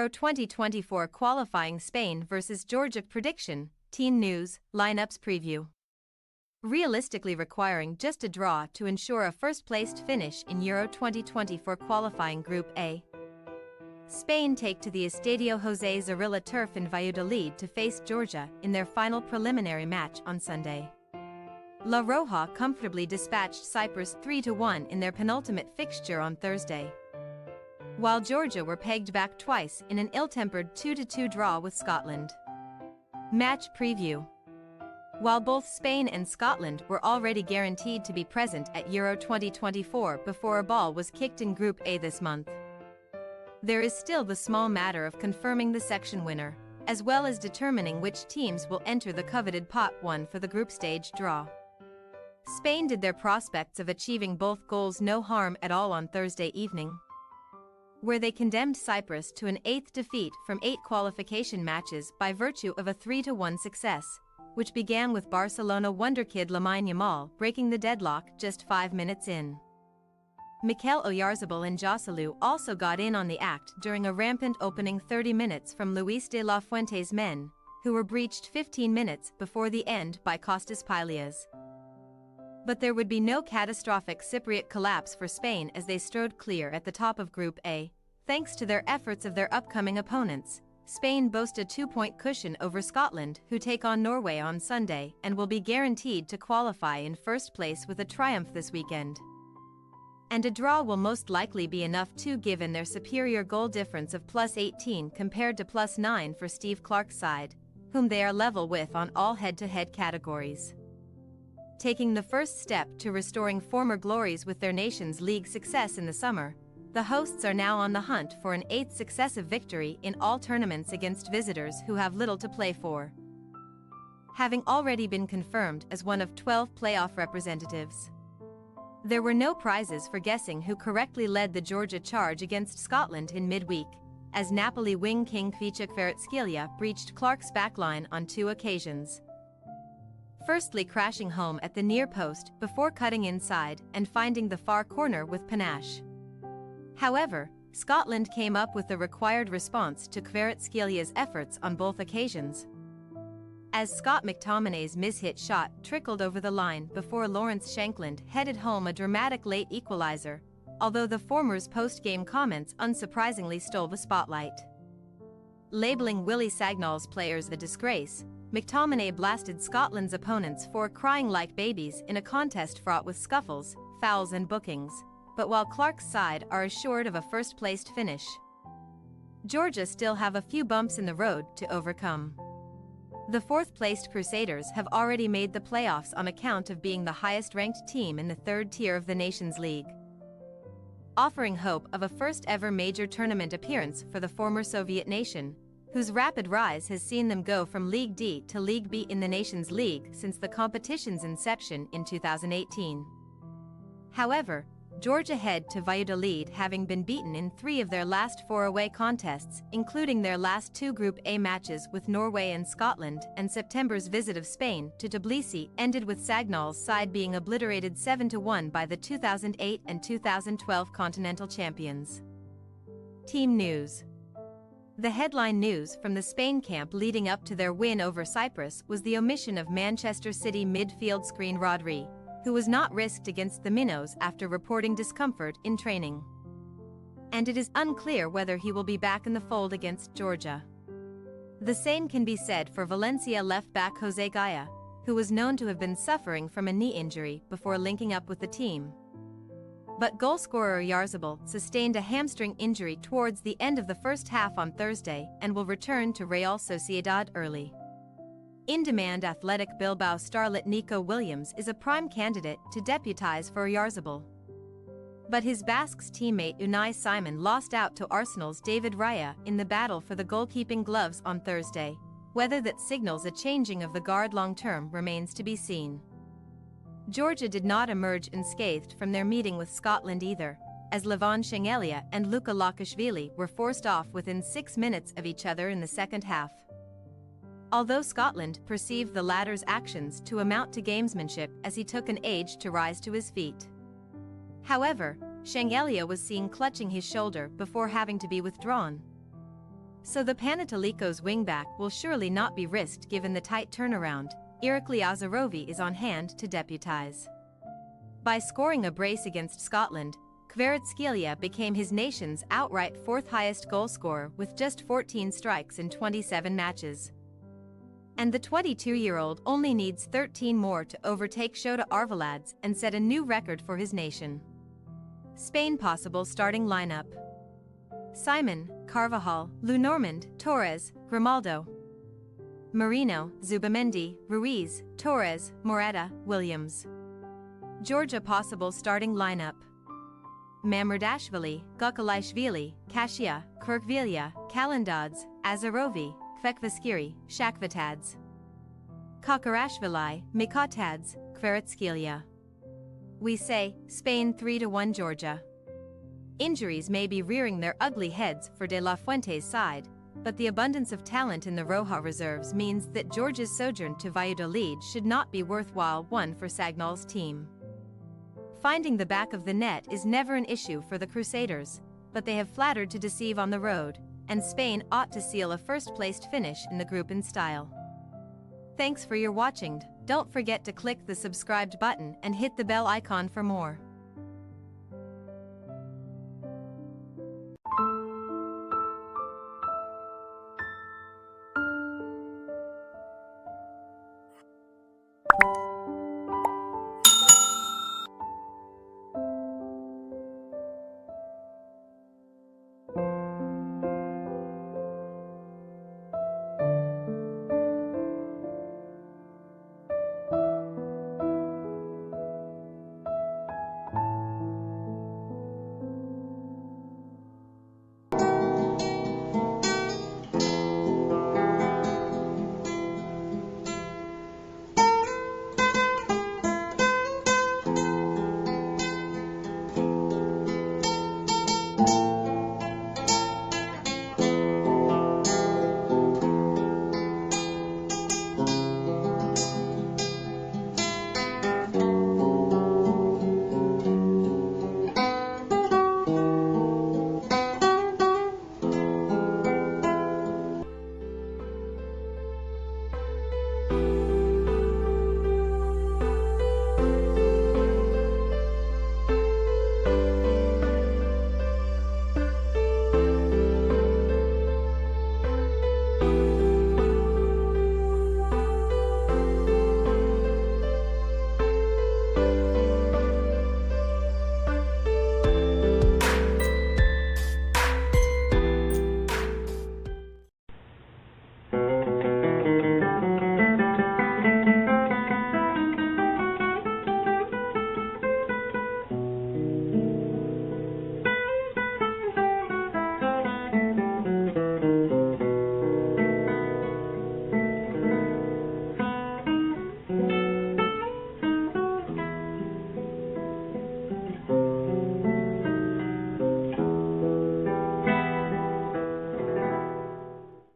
Euro 2024 Qualifying Spain vs Georgia prediction, team news, lineups preview. Realistically requiring just a draw to ensure a first-placed finish in Euro 2024 Qualifying Group A. Spain take to the Estadio Jose Zorrilla turf in Valladolid to face Georgia in their final preliminary match on Sunday. La Roja comfortably dispatched Cyprus 3-1 in their penultimate fixture on Thursday, while Georgia were pegged back twice in an ill-tempered 2-2 draw with Scotland. Match preview. While both Spain and Scotland were already guaranteed to be present at Euro 2024 before a ball was kicked in Group A this month, there is still the small matter of confirming the section winner, as well as determining which teams will enter the coveted Pot 1 for the group stage draw. Spain did their prospects of achieving both goals no harm at all on Thursday evening, where they condemned Cyprus to an 8th defeat from 8 qualification matches by virtue of a 3-1 success, which began with Barcelona wonderkid Lamine Yamal breaking the deadlock just 5 minutes in. Mikel Oyarzabal and Joselu also got in on the act during a rampant opening 30 minutes from Luis de la Fuente's men, who were breached 15 minutes before the end by Costas Pilias. But there would be no catastrophic Cypriot collapse for Spain as they strode clear at the top of Group A, thanks to their efforts of their upcoming opponents. Spain boast a 2-point cushion over Scotland, who take on Norway on Sunday and will be guaranteed to qualify in first place with a triumph this weekend. And a draw will most likely be enough too, given their superior goal difference of +18 compared to +9 for Steve Clarke's side, whom they are level with on all head-to-head categories. Taking the first step to restoring former glories with their Nations League success in the summer, the hosts are now on the hunt for an 8th successive victory in all tournaments against visitors who have little to play for, having already been confirmed as one of 12 playoff representatives. There were no prizes for guessing who correctly led the Georgia charge against Scotland in midweek, as Napoli wing king Kvaratskhelia breached Clarke's backline on 2 occasions, firstly crashing home at the near post before cutting inside and finding the far corner with panache. However, Scotland came up with the required response to Kvaratskelia's efforts on both occasions, as Scott McTominay's mishit shot trickled over the line before Lawrence Shankland headed home a dramatic late equalizer, although the former's post-game comments unsurprisingly stole the spotlight. Labeling Willie Sagnol's players a disgrace, McTominay blasted Scotland's opponents for crying like babies in a contest fraught with scuffles, fouls and bookings, but while Clarke's side are assured of a first-placed finish, Georgia still have a few bumps in the road to overcome. The 4th-placed Crusaders have already made the playoffs on account of being the highest-ranked team in the 3rd tier of the Nations League, offering hope of a first-ever major tournament appearance for the former Soviet nation, whose rapid rise has seen them go from League D to League B in the Nations League since the competition's inception in 2018. However, Georgia head to Valladolid having been beaten in 3 of their last 4 away contests, including their last 2 Group A matches with Norway and Scotland, and September's visit of Spain to Tbilisi ended with Sagnol's side being obliterated 7-1 by the 2008 and 2012 continental champions. Team news. The headline news from the Spain camp leading up to their win over Cyprus was the omission of Manchester City midfield screen Rodri, who was not risked against the Minnows after reporting discomfort in training. And it is unclear whether he will be back in the fold against Georgia. The same can be said for Valencia left-back Jose Gaya, who was known to have been suffering from a knee injury before linking up with the team. But goalscorer Oyarzabal sustained a hamstring injury towards the end of the first half on Thursday and will return to Real Sociedad early. In-demand Athletic Bilbao starlet Nico Williams is a prime candidate to deputise for Oyarzabal, but his Basques teammate Unai Simon lost out to Arsenal's David Raya in the battle for the goalkeeping gloves on Thursday. Whether that signals a changing of the guard long-term remains to be seen. Georgia did not emerge unscathed from their meeting with Scotland either, as Levon Shengelia and Luka Lakashvili were forced off within 6 minutes of each other in the second half. Although Scotland perceived the latter's actions to amount to gamesmanship as he took an age to rise to his feet. However, Shengelia was seen clutching his shoulder before having to be withdrawn. So the Panathinaikos wingback will surely not be risked given the tight turnaround. Irakli Azarovi is on hand to deputize. By scoring a brace against Scotland, Kvaratskhelia became his nation's outright fourth highest goalscorer with just 14 strikes in 27 matches. And the 22-year-old only needs 13 more to overtake Shota Arveladze and set a new record for his nation. Spain possible starting lineup: Simon, Carvajal, Lenormand, Torres, Grimaldo, Marino, Zubamendi, Ruiz, Torres, Morata, Williams. Georgia possible starting lineup: Mamardashvili, Gokalaishvili, Kashia, Kirkvilia, Kalandadze, Azarovi, Kvekvaskiri, Shakvatadze, Kakarashvili, Mikotadze, Kvaratskhelia. We say, Spain 3-1 Georgia. Injuries may be rearing their ugly heads for De La Fuente's side, but the abundance of talent in the Roja reserves means that Georgia's sojourn to Valladolid should not be worthwhile one for Sagnol's team. Finding the back of the net is never an issue for the Crusaders, but they have flattered to deceive on the road, and Spain ought to seal a first-placed finish in the group in style. Thanks for your watching. Don't forget to click the subscribed button and hit the bell icon for more.